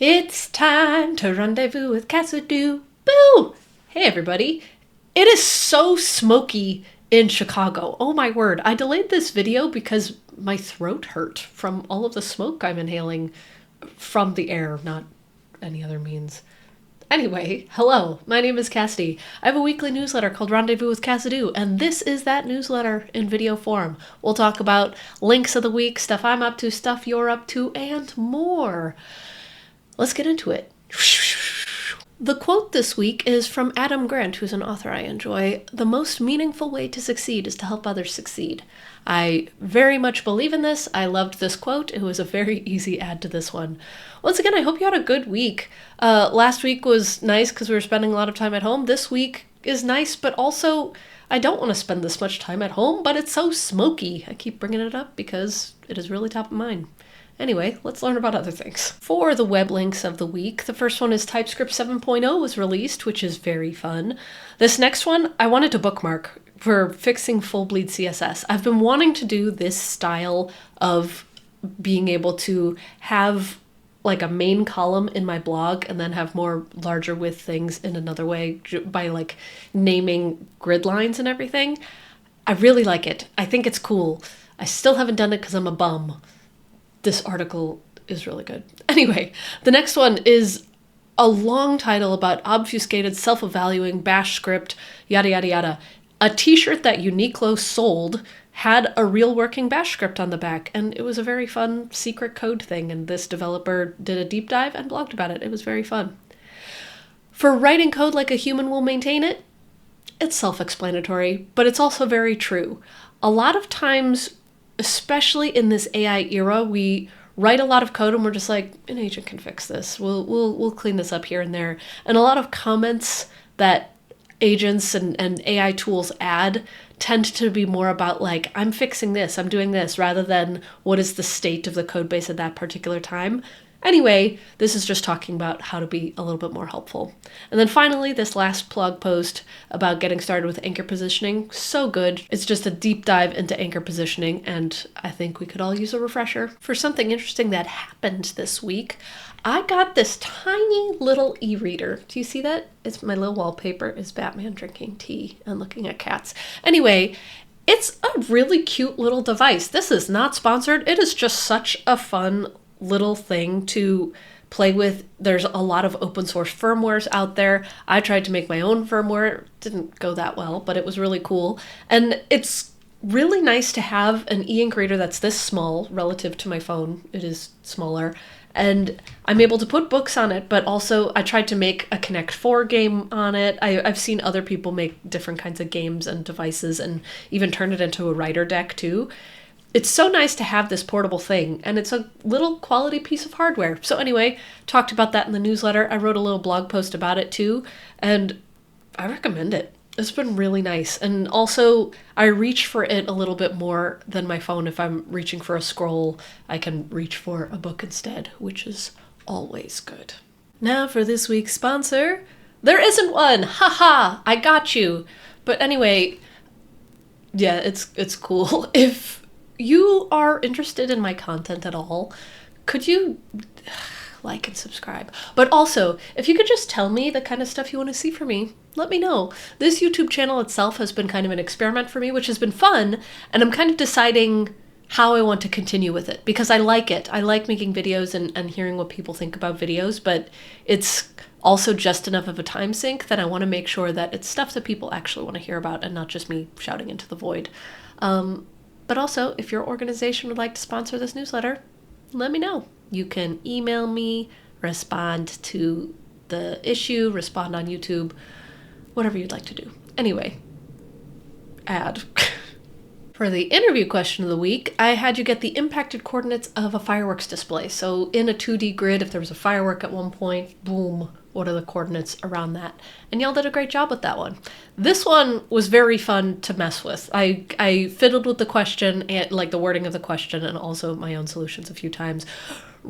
It's time to rendezvous with cassidoo. Boo! Hey everybody. It is so smoky in Chicago. Oh my word. I delayed this video because my throat hurt from all of the smoke I'm inhaling from the air, not any other means. Anyway, hello, my name is Cassidy. I have a weekly newsletter called Rendezvous with Cassidoo, and this is that newsletter in video form. We'll talk about links of the week, stuff I'm up to, stuff you're up to, and more. Let's get into it. The quote this week is from Adam Grant, who's an author I enjoy. The most meaningful way to succeed is to help others succeed. I very much believe in this. I loved this quote. It was a very easy add to this one. Once again, I hope you had a good week. Last week was nice because we were spending a lot of time at home. This week is nice, but also I don't want to spend this much time at home, but it's so smoky. I keep bringing it up because it is really top of mind. Anyway, let's learn about other things. For the web links of the week, the first one is TypeScript 7.0 was released, which is very fun. This next one, I wanted to bookmark for fixing full bleed CSS. I've been wanting to do this style of being able to have like a main column in my blog and then have more larger width things in another way by like naming grid lines and everything. I really like it. I think it's cool. I still haven't done it because I'm a bum. This article is really good. Anyway, the next one is a long title about obfuscated, self-evaluating bash script, yada, yada, yada. A t-shirt that Uniqlo sold had a real working bash script on the back, and it was a very fun secret code thing, and this developer did a deep dive and blogged about it. It was very fun. For writing code like a human will maintain it, it's self-explanatory, but it's also very true. A lot of times, especially in this AI era, we write a lot of code and we're just like, an agent can fix this. We'll clean this up here and there. And a lot of comments that agents and AI tools add tend to be more about like, I'm fixing this, I'm doing this, rather than what is the state of the code base at that particular time. Anyway, this is just talking about how to be a little bit more helpful. And then finally, this last blog post about getting started with anchor positioning. So good. It's just a deep dive into anchor positioning, and I think we could all use a refresher. For something interesting that happened this week, I got this tiny little e-reader. Do you see that? It's my little wallpaper is Batman drinking tea and looking at cats. Anyway, it's a really cute little device. This is not sponsored. It is just such a fun little thing to play with. There's a lot of open source firmwares out there. I tried to make my own firmware. It didn't go that well, but it was really cool. And it's really nice to have an e-ink reader that's this small relative to my phone. It is smaller. And I'm able to put books on it, but also I tried to make a Connect 4 game on it. I've seen other people make different kinds of games and devices and even turn it into a writer deck too. It's so nice to have this portable thing, and it's a little quality piece of hardware. So anyway, talked about that in the newsletter. I wrote a little blog post about it too, and I recommend it. It's been really nice. And also, I reach for it a little bit more than my phone. If I'm reaching for a scroll, I can reach for a book instead, which is always good. Now for this week's sponsor. There isn't one! Haha! I got you! But anyway, yeah, it's cool. If you are interested in my content at all, could you like and subscribe? But also, if you could just tell me the kind of stuff you want to see from me, let me know. This YouTube channel itself has been kind of an experiment for me, which has been fun, and I'm kind of deciding how I want to continue with it, because I like it. I like making videos and hearing what people think about videos, but it's also just enough of a time sink that I want to make sure that it's stuff that people actually want to hear about and not just me shouting into the void. But also, if your organization would like to sponsor this newsletter, let me know. You can email me, respond to the issue, respond on YouTube, whatever you'd like to do. Anyway, ad. For the interview question of the week, I had you get the impacted coordinates of a fireworks display. So in a 2D grid, if there was a firework at one point, boom, what are the coordinates around that? And y'all did a great job with that one. This one was very fun to mess with. I fiddled with the question and like the wording of the question and also my own solutions a few times.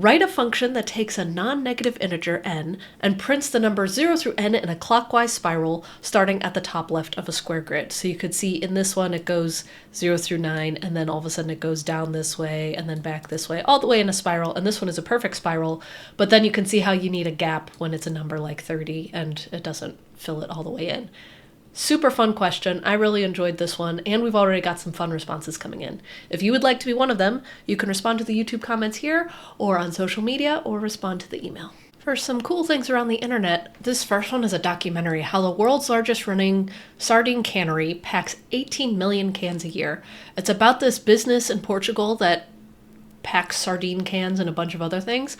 Write a function that takes a non-negative integer n and prints the number 0 through n in a clockwise spiral starting at the top left of a square grid. So you could see in this one it goes 0 through 9, and then all of a sudden it goes down this way and then back this way, all the way in a spiral. And this one is a perfect spiral, but then you can see how you need a gap when it's a number like 30 and it doesn't fill it all the way in. Super fun question. I really enjoyed this one, and we've already got some fun responses coming in. If you would like to be one of them, you can respond to the YouTube comments here, or on social media, or respond to the email. For some cool things around the internet, this first one is a documentary, how the world's largest running sardine cannery packs 18 million cans a year. It's about this business in Portugal that packs sardine cans and a bunch of other things.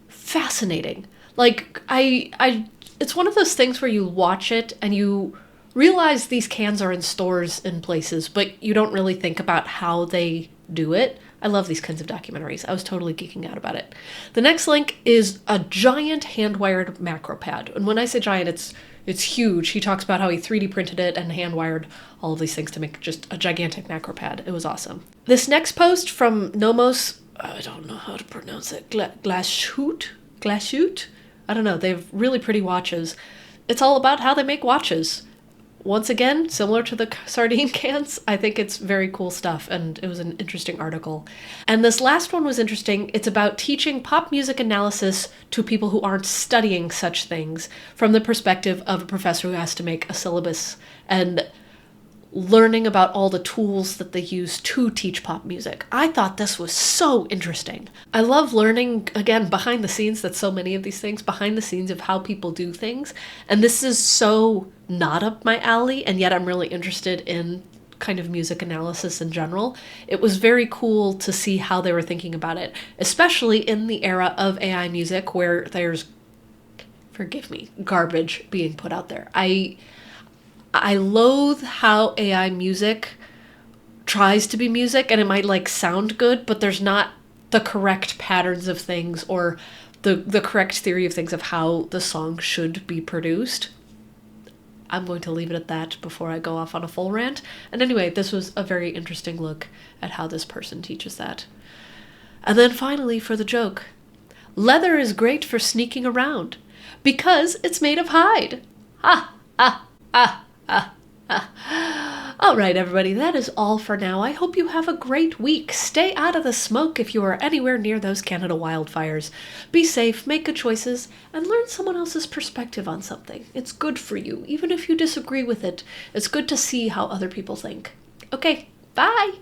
Fascinating. Like, it's one of those things where you watch it and you realize these cans are in stores and places, but you don't really think about how they do it. I love these kinds of documentaries. I was totally geeking out about it. The next link is a giant hand-wired macro pad. And when I say giant, it's huge. He talks about how he 3D printed it and hand-wired all of these things to make just a gigantic macro pad. It was awesome. This next post from Nomos, I don't know how to pronounce it, Glashut? I don't know. They have really pretty watches. It's all about how they make watches. Once again, similar to the sardine cans, I think it's very cool stuff, and it was an interesting article. And this last one was interesting. It's about teaching pop music analysis to people who aren't studying such things from the perspective of a professor who has to make a syllabus and learning about all the tools that they use to teach pop music. I thought this was so interesting. I love learning, again, behind the scenes. That's so many of these things, behind the scenes of how people do things. And this is so not up my alley, and yet I'm really interested in kind of music analysis in general. It was very cool to see how they were thinking about it, especially in the era of AI music where there's, forgive me, garbage being put out there. I loathe how AI music tries to be music, and it might like sound good, but there's not the correct patterns of things or the correct theory of things of how the song should be produced. I'm going to leave it at that before I go off on a full rant. And anyway, this was a very interesting look at how this person teaches that. And then finally, for the joke, leather is great for sneaking around because it's made of hide. Ha, ha, ha. All right, everybody, that is all for now. I hope you have a great week. Stay out of the smoke if you are anywhere near those Canada wildfires. Be safe, make good choices, and learn someone else's perspective on something. It's good for you. Even if you disagree with it, it's good to see how other people think. Okay, bye!